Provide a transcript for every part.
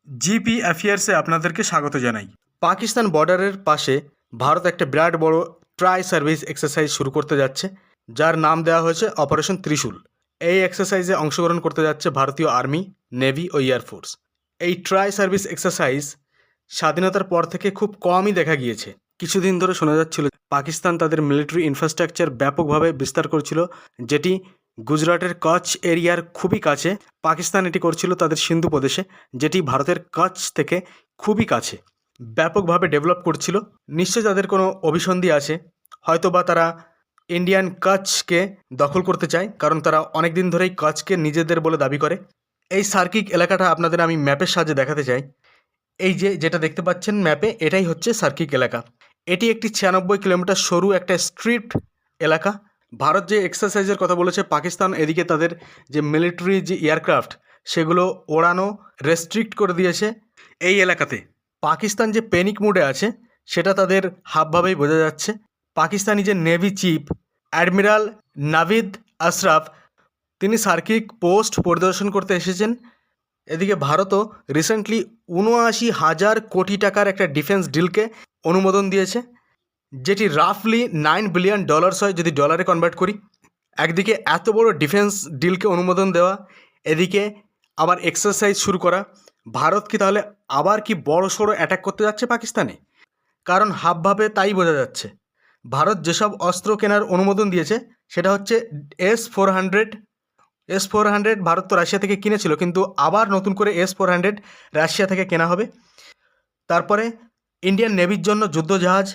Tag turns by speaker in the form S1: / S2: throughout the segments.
S1: GP অ্যাফেয়ার্সে আপনাদেরকে স্বাগত জানাই।
S2: পাকিস্তান বর্ডারের পাশে ভারত একটা বিরাট বড় ট্রাই সার্ভিস এক্সারসাইজ শুরু করতে যাচ্ছে, যার নাম দেওয়া হয়েছে অপারেশন ত্রিশূল। এই এক্সারসাইজে অংশগ্রহণ করতে যাচ্ছে ভারতীয় আর্মি, নেভি ও এয়ারফোর্স। এই ট্রাই সার্ভিস এক্সারসাইজ স্বাধীনতার পর থেকে খুব কমই দেখা গিয়েছে। কিছুদিন ধরে শোনা যাচ্ছিল পাকিস্তান তাদের মিলিটারি ইনফ্রাস্ট্রাকচার ব্যাপকভাবে বিস্তার করছিল, যেটি গুজরাটের কচ্ছ এরিয়ার খুবই কাছে। পাকিস্তান এটি করছিল তাদের সিন্ধু প্রদেশে, যেটি ভারতের কচ্ছ থেকে খুবই কাছে। ব্যাপকভাবে ডেভেলপ করছিল। নিশ্চয়ই তাদের কোনো অভিসন্ধি আছে, হয়তোবা তারা ইন্ডিয়ান কচ্ছকে দখল করতে চায়, কারণ তারা অনেক দিন ধরেই কচ্ছকে নিজেদের বলে দাবি করে। এই সার্কিক এলাকাটা আপনাদের আমি ম্যাপের সাহায্যে দেখাতে চাই। এই যেটা দেখতে পাচ্ছেন ম্যাপে, এটাই হচ্ছে সার্কিক এলাকা। এটি একটি 96 কিলোমিটার সরু একটা স্ট্রিপ এলাকা। ভারত যে এক্সারসাইজের কথা বলেছে, পাকিস্তান এদিকে তাদের যে মিলিটারি যে এয়ারক্রাফট সেগুলো ওড়ানো রেস্ট্রিক্ট করে দিয়েছে এই এলাকাতে। পাকিস্তান যে প্যানিক মুডে আছে সেটা তাদের হাবভাবেই বোঝা যাচ্ছে। পাকিস্তানি যে navy chief admiral Navid Ashraf, তিনি সার্কিক পোস্ট পরিদর্শন করতে এসেছেন। এদিকে ভারতও রিসেন্টলি ৭৯,০০০ কোটি টাকার একটা ডিফেন্স ডিলকে অনুমোদন দিয়েছে, যেটি রাফলি $9 বিলিয়ন হয় যদি ডলারে কনভার্ট করি। একদিকে এত বড় ডিফেন্স ডিলকে অনুমোদন দেওয়া, এদিকে আবার এক্সারসাইজ শুরু করা। ভারত কি তাহলে আবার কি বড় সড়ো অ্যাটাক করতে যাচ্ছে পাকিস্তানে? কারণ হাবভাবে তাই বোঝা যাচ্ছে। ভারত যেসব অস্ত্র কেনার অনুমোদন দিয়েছে সেটা হচ্ছে S-400 ভারত তো রাশিয়া থেকে কিনেছিল, কিন্তু আবার নতুন করে S-400 রাশিয়া থেকে কেনা হবে। তারপরে ইন্ডিয়ান নেভির জন্য যুদ্ধজাহাজ,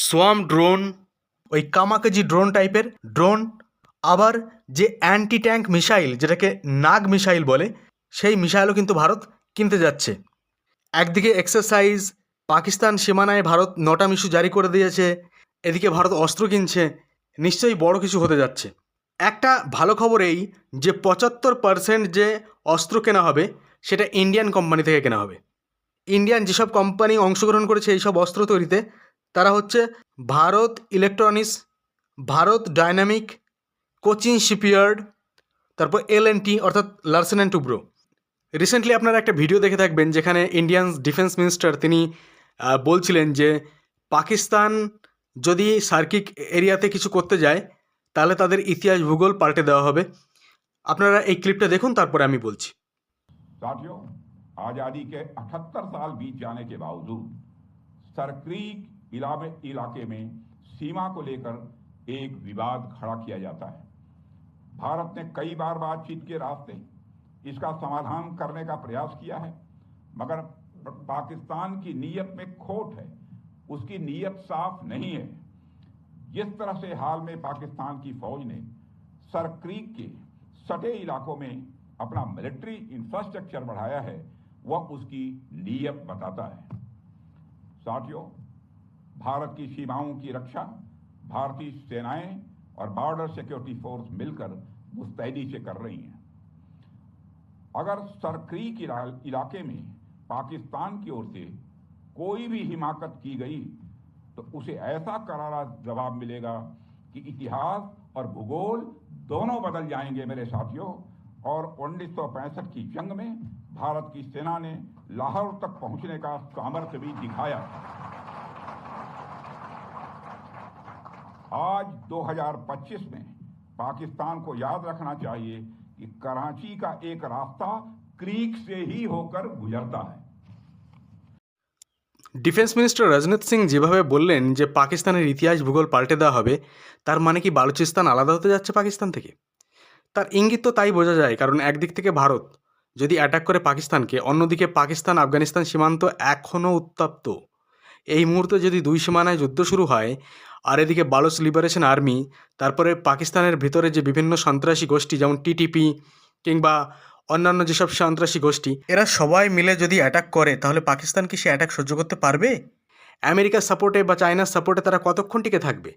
S2: সোয়াম ড্রোন, ওই কামাকাজি ড্রোন টাইপের ড্রোন, আবার যে অ্যান্টি ট্যাঙ্ক মিসাইল যেটাকে নাগ মিসাইল বলে, সেই মিসাইলও কিন্তু ভারত কিনতে যাচ্ছে। একদিকে এক্সারসাইজ, পাকিস্তান সীমানায় ভারত নটা মিশু জারি করে দিয়েছে, এদিকে ভারত অস্ত্র কিনছে। নিশ্চয়ই বড় কিছু হতে যাচ্ছে। একটা ভালো খবর এই যে ৭৫% যে অস্ত্র কেনা হবে সেটা ইন্ডিয়ান কোম্পানি থেকে কেনা হবে। ইন্ডিয়ান যেসব কোম্পানি অংশগ্রহণ করেছে এইসব অস্ত্র তৈরিতে, তারা হচ্ছে Bharat electronics, Bharat dynamic, Cochin shipyard, তারপর L&T অর্থাৎ লার্সেন অ্যান্ড টুব্রো। রিসেন্টলি আপনারা একটা ভিডিও দেখে থাকবেন যেখানে ইন্ডিয়ান ডিফেন্স মিনিস্টার তিনি বলছিলেন যে পাকিস্তান যদি সার্কিক এরিয়াতে কিছু করতে যায় তাহলে তাদের ইতিহাস ভূগোল পাল্টে দেওয়া হবে। আপনারা এই ক্লিপটা দেখুন, তারপরে আমি বলছি।
S3: साथियों, आजादी के 78 साल बीत जाने के बावजूद सरक्रीक इलाके में सीमा को लेकर एक विवाद खड़ा किया जाता है। भारत ने कई बार बातचीत के रास्ते इसका समाधान करने का प्रयास किया है, मगर पाकिस्तान की नीयत में खोट है, उसकी नीयत साफ नहीं है। जिस तरह से हाल में पाकिस्तान की फौज ने सरक्रीक के सटे इलाकों में अपना मिलिट्री इंफ्रास्ट्रक्चर बढ़ाया है, वह उसकी नीयत बताता है। साथियों, भारत की सीमाओं की रक्षा भारतीय सेनाएं और बॉर्डर सिक्योरिटी फोर्स मिलकर मुस्तैदी से कर रही हैं। अगर सरक्रीक इलाके में पाकिस्तान की ओर से कोई भी हिमाकत की गई तो उसे ऐसा करारा जवाब मिलेगा कि इतिहास और भूगोल दोनों बदल जाएंगे मेरे साथियों। और 1965 की जंग में भारत की सेना ने लाहौर तक पहुंचने का सामर्थ्य भी दिखाया। आज 2025 में पाकिस्तान को याद रखना चाहिए कि कराची का एक रास्ता क्रीक से ही होकर गुजरता है।
S2: ডিফেন্স মিনিস্টার রাজনাথ সিং যেভাবে বললেন যে পাকিস্তানের ইতিহাস ভূগোল পাল্টে দেওয়া হবে, তার মানে কি বালুচিস্তান আলাদা হতে যাচ্ছে পাকিস্তান থেকে? তার ইঙ্গিত তো তাই বোঝা যায়, কারণ একদিক থেকে ভারত যদি অ্যাটাক করে পাকিস্তানকে, অন্যদিকে পাকিস্তান আফগানিস্তান সীমান্ত এখনও উত্তপ্ত। এই মুহূর্তে যদি দুই সীমানায় যুদ্ধ শুরু হয়, আর এদিকে বালুচ লিবারেশন আর্মি, তারপরে পাকিস্তানের ভিতরে যে বিভিন্ন সন্ত্রাসী গোষ্ঠী যেমন টিটিপি কিংবা অন্যান্য যেসব সন্ত্রাসী গোষ্ঠী, এরা সবাই মিলে যদি অ্যাটাক করে, তাহলে পাকিস্তান কি সে অ্যাটাক সহ্য করতে পারবে? আমেরিকার সাপোর্টে বা চায়নার সাপোর্টে তারা কতক্ষণ টিকে থাকবে?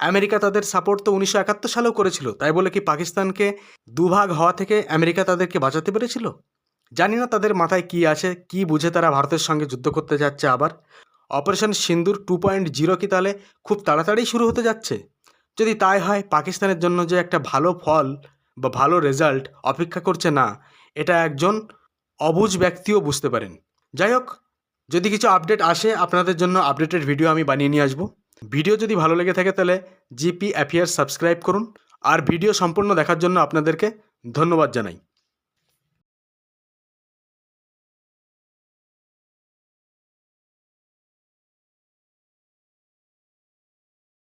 S2: আমেরিকা তাদের সাপোর্ট তো 1971 সালেও করেছিল, তাই বলে কি পাকিস্তানকে দুভাগ হওয়া থেকে আমেরিকা তাদেরকে বাঁচাতে পেরেছিল? জানি না তাদের মাথায় কি আছে, কি বুঝে তারা ভারতের সঙ্গে যুদ্ধ করতে যাচ্ছে। আবার অপারেশন সিন্দুর 2.0 কি তাহলে খুব তাড়াতাড়ি শুরু হতে যাচ্ছে? যদি তাই হয়, পাকিস্তানের জন্য যে একটা ভালো ফল বা ভালো রেজাল্ট অপেক্ষা করছে না, এটা একজন অবুঝ ব্যক্তিও বুঝতে পারেন। যাই হোক, যদি কিছু আপডেট আসে আপনাদের জন্য আপডেটেড ভিডিও আমি বানিয়ে নিয়ে আসবো। ভিডিও যদি ভালো লেগে থাকে তাহলে জিপি অ্যাফেয়ার্স সাবস্ক্রাইব করুন। আর ভিডিও সম্পূর্ণ দেখার জন্য আপনাদেরকে ধন্যবাদ জানাই।